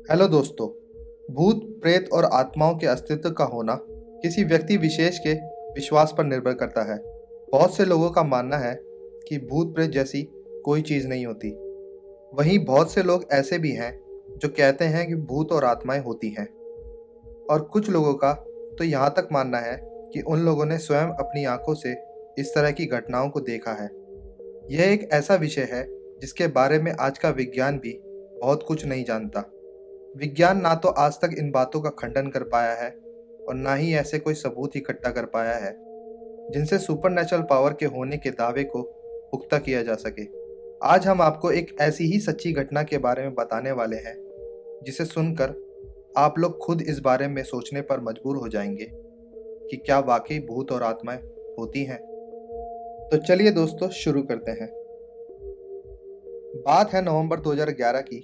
Hello दोस्तों। भूत प्रेत और आत्माओं के अस्तित्व का होना किसी व्यक्ति विशेष के विश्वास पर निर्भर करता है। बहुत से लोगों का मानना है कि भूत प्रेत जैसी कोई चीज़ नहीं होती। वहीं बहुत से लोग ऐसे भी हैं जो कहते हैं कि भूत और आत्माएं होती हैं। और कुछ लोगों का तो यहाँ तक मानना है कि उन लोगों ने स्वयं अपनी आंखों से इस तरह की घटनाओं को देखा है। यह एक ऐसा विषय है जिसके बारे में आज का विज्ञान भी बहुत कुछ नहीं जानता। विज्ञान ना तो आज तक इन बातों का खंडन कर पाया है और ना ही ऐसे कोई सबूत इकट्ठा कर पाया है जिनसे सुपरनेचुरल पावर के होने के दावे को पुख्ता किया जा सके। आज हम आपको एक ऐसी ही सच्ची घटना के बारे में बताने वाले हैं जिसे सुनकर आप लोग खुद इस बारे में सोचने पर मजबूर हो जाएंगे कि क्या वाकई भूत और आत्माएं होती हैं। तो चलिए दोस्तों शुरू करते हैं। बात है नवंबर 2011 की,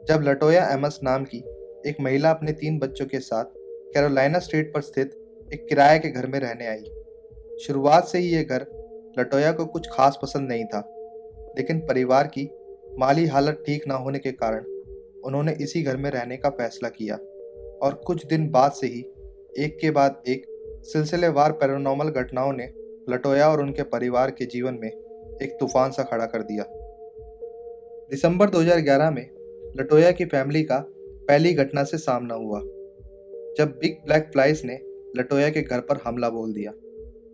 जब लटोया एमस नाम की एक महिला अपने 3 बच्चों के साथ कैरोलिना स्ट्रीट पर स्थित एक किराए के घर में रहने आई। शुरुआत से ही ये घर लटोया को कुछ खास पसंद नहीं था, लेकिन परिवार की माली हालत ठीक ना होने के कारण उन्होंने इसी घर में रहने का फैसला किया और कुछ दिन बाद से ही एक के बाद एक सिलसिलेवार पैरानॉर्मल घटनाओं ने लटोया और उनके परिवार के जीवन में एक तूफान सा खड़ा कर दिया। दिसंबर 2011 में लटोया की फैमिली का पहली घटना से सामना हुआ जब बिग ब्लैक फ्लाइज ने लटोया के घर पर हमला बोल दिया।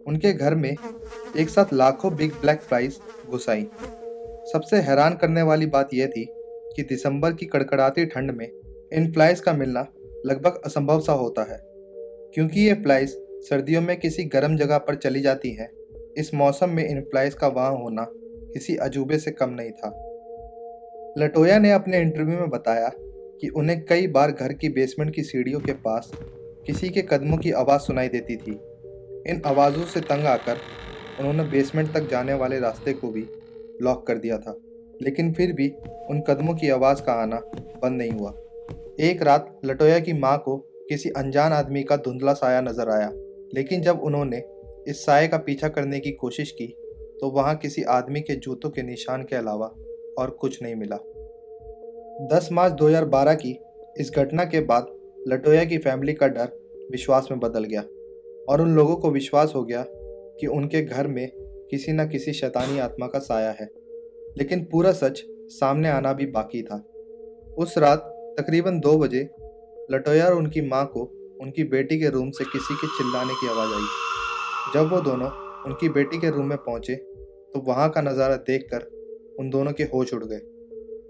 उनके घर में एक साथ लाखों बिग ब्लैक फ्लाइज घुस आईं। सबसे हैरान करने वाली बात यह थी कि दिसंबर की कड़कड़ाती ठंड में इन फ्लाइज का मिलना लगभग असंभव सा होता है, क्योंकि ये फ्लाइज सर्दियों में किसी गर्म जगह पर चली जाती हैं। इस मौसम में इन फ्लाइज का वहाँ होना किसी अजूबे से कम नहीं था। लटोया ने अपने इंटरव्यू में बताया कि उन्हें कई बार घर की बेसमेंट की सीढ़ियों के पास किसी के कदमों की आवाज़ सुनाई देती थी। इन आवाज़ों से तंग आकर उन्होंने बेसमेंट तक जाने वाले रास्ते को भी ब्लॉक कर दिया था, लेकिन फिर भी उन कदमों की आवाज़ का आना बंद नहीं हुआ। एक रात लटोया की माँ को किसी अनजान आदमी का धुंधला साया नजर आया, लेकिन जब उन्होंने इस साये का पीछा करने की कोशिश की तो वहाँ किसी आदमी के जूतों के निशान के अलावा और कुछ नहीं मिला। 10 मार्च 2012 की इस घटना के बाद लटोया की फैमिली का डर विश्वास में बदल गया और उन लोगों को विश्वास हो गया कि उनके घर में किसी न किसी शैतानी आत्मा का साया है। लेकिन पूरा सच सामने आना भी बाकी था। उस रात तकरीबन 2 बजे लटोया और उनकी माँ को उनकी बेटी के रूम से किसी के चिल्लाने की आवाज़ आई। जब वो दोनों उनकी बेटी के रूम में पहुंचे तो वहां का नज़ारा देखकर उन दोनों के होश उड़ गए।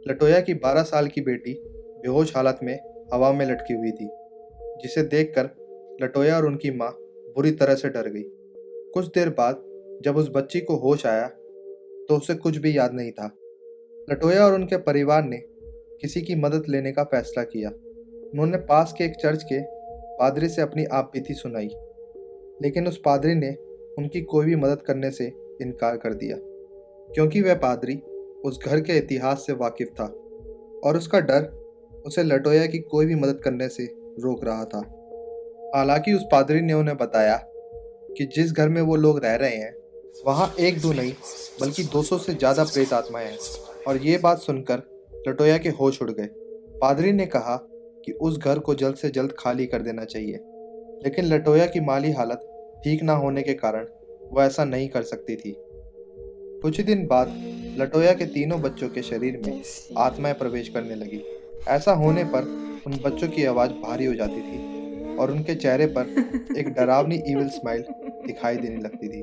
लटोया की 12 साल की बेटी बेहोश हालत में हवा में लटकी हुई थी, जिसे देखकर लटोया और उनकी माँ बुरी तरह से डर गई। कुछ देर बाद जब उस बच्ची को होश आया तो उसे कुछ भी याद नहीं था। लटोया और उनके परिवार ने किसी की मदद लेने का फैसला किया। उन्होंने पास के एक चर्च के पादरी से अपनी आपबीती सुनाई, लेकिन उस पादरी ने उनकी कोई भी मदद करने से इनकार कर दिया, क्योंकि वह पादरी उस घर के इतिहास से वाकिफ था और उसका डर उसे लटोया की कोई भी मदद करने से रोक रहा था। हालांकि उस पादरी ने उन्हें बताया कि जिस घर में वो लोग रह रहे हैं वहाँ एक दो नहीं बल्कि 200 से ज़्यादा प्रेत आत्माएं हैं। और ये बात सुनकर लटोया के होश उड़ गए। पादरी ने कहा कि उस घर को जल्द से जल्द खाली कर देना चाहिए, लेकिन लटोया की माली हालत ठीक ना होने के कारण वह ऐसा नहीं कर सकती थी। कुछ दिन बाद लटोया के तीनों बच्चों के शरीर में आत्माएं प्रवेश करने लगी। ऐसा होने पर उन बच्चों की आवाज़ भारी हो जाती थी और उनके चेहरे पर एक डरावनी ईविल स्माइल दिखाई देने लगती थी।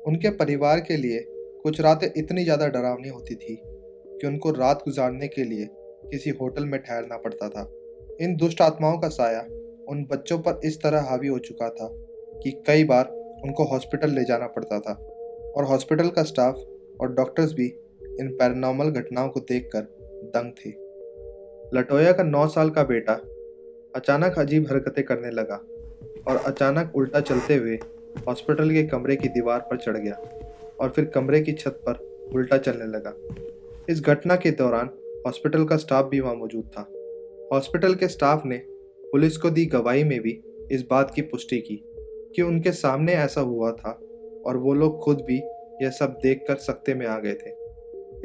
उनके परिवार के लिए कुछ रातें इतनी ज़्यादा डरावनी होती थी कि उनको रात गुजारने के लिए किसी होटल में ठहरना पड़ता था। इन दुष्ट आत्माओं का साया उन बच्चों पर इस तरह हावी हो चुका था कि कई बार उनको हॉस्पिटल ले जाना पड़ता था और हॉस्पिटल का स्टाफ और डॉक्टर्स भी इन पैरानॉर्मल घटनाओं को देखकर दंग थे। लटोया का 9 साल का बेटा अचानक अजीब हरकतें करने लगा और अचानक उल्टा चलते हुए हॉस्पिटल के कमरे की दीवार पर चढ़ गया और फिर कमरे की छत पर उल्टा चलने लगा। इस घटना के दौरान हॉस्पिटल का स्टाफ भी वहाँ मौजूद था। हॉस्पिटल के स्टाफ ने पुलिस को दी गवाही में भी इस बात की पुष्टि की कि उनके सामने ऐसा हुआ था और वो लोग खुद भी यह सब देखकर सकते में आ गए थे।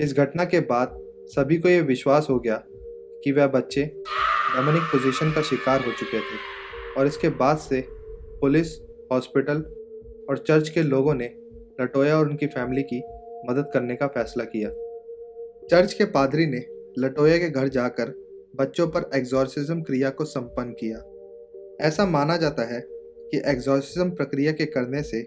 इस घटना के बाद सभी को यह विश्वास हो गया कि वह बच्चे डेमोनिक पोजीशन का शिकार हो चुके थे और इसके बाद से पुलिस, हॉस्पिटल और चर्च के लोगों ने लटोया और उनकी फैमिली की मदद करने का फैसला किया। चर्च के पादरी ने लटोया के घर जाकर बच्चों पर एग्जॉर्सिज्म क्रिया को संपन्न किया। ऐसा माना जाता है कि एग्जॉर्सिज्म प्रक्रिया के करने से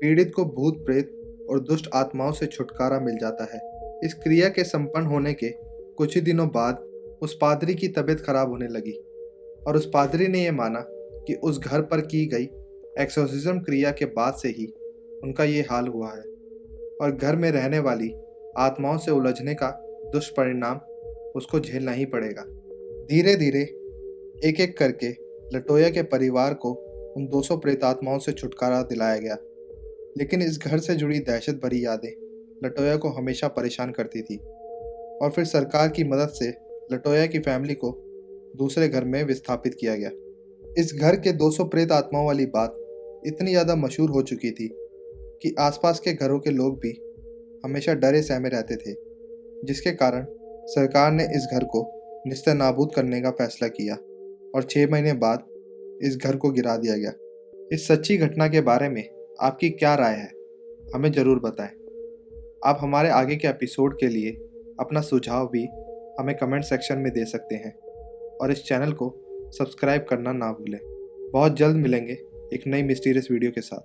पीड़ित को भूत प्रेत और दुष्ट आत्माओं से छुटकारा मिल जाता है। इस क्रिया के संपन्न होने के कुछ ही दिनों बाद उस पादरी की तबीयत खराब होने लगी और उस पादरी ने यह माना कि उस घर पर की गई एक्सोर्सिज्म क्रिया के बाद से ही उनका ये हाल हुआ है और घर में रहने वाली आत्माओं से उलझने का दुष्परिणाम उसको झेलना ही पड़ेगा। धीरे धीरे एक एक करके लटोया के परिवार को उन 200 प्रेतात्माओं से छुटकारा दिलाया गया, लेकिन इस घर से जुड़ी दहशत भरी यादें लटोया को हमेशा परेशान करती थी और फिर सरकार की मदद से लटोया की फैमिली को दूसरे घर में विस्थापित किया गया। इस घर के 200 प्रेत आत्माओं वाली बात इतनी ज़्यादा मशहूर हो चुकी थी कि आसपास के घरों के लोग भी हमेशा डरे सहमे रहते थे, जिसके कारण सरकार ने इस घर को निस्तेनाबूद करने का फैसला किया और 6 महीने बाद इस घर को गिरा दिया गया। इस सच्ची घटना के बारे में आपकी क्या राय है, हमें ज़रूर बताएं। आप हमारे आगे के एपिसोड के लिए अपना सुझाव भी हमें कमेंट सेक्शन में दे सकते हैं और इस चैनल को सब्सक्राइब करना ना भूलें। बहुत जल्द मिलेंगे एक नई मिस्टीरियस वीडियो के साथ।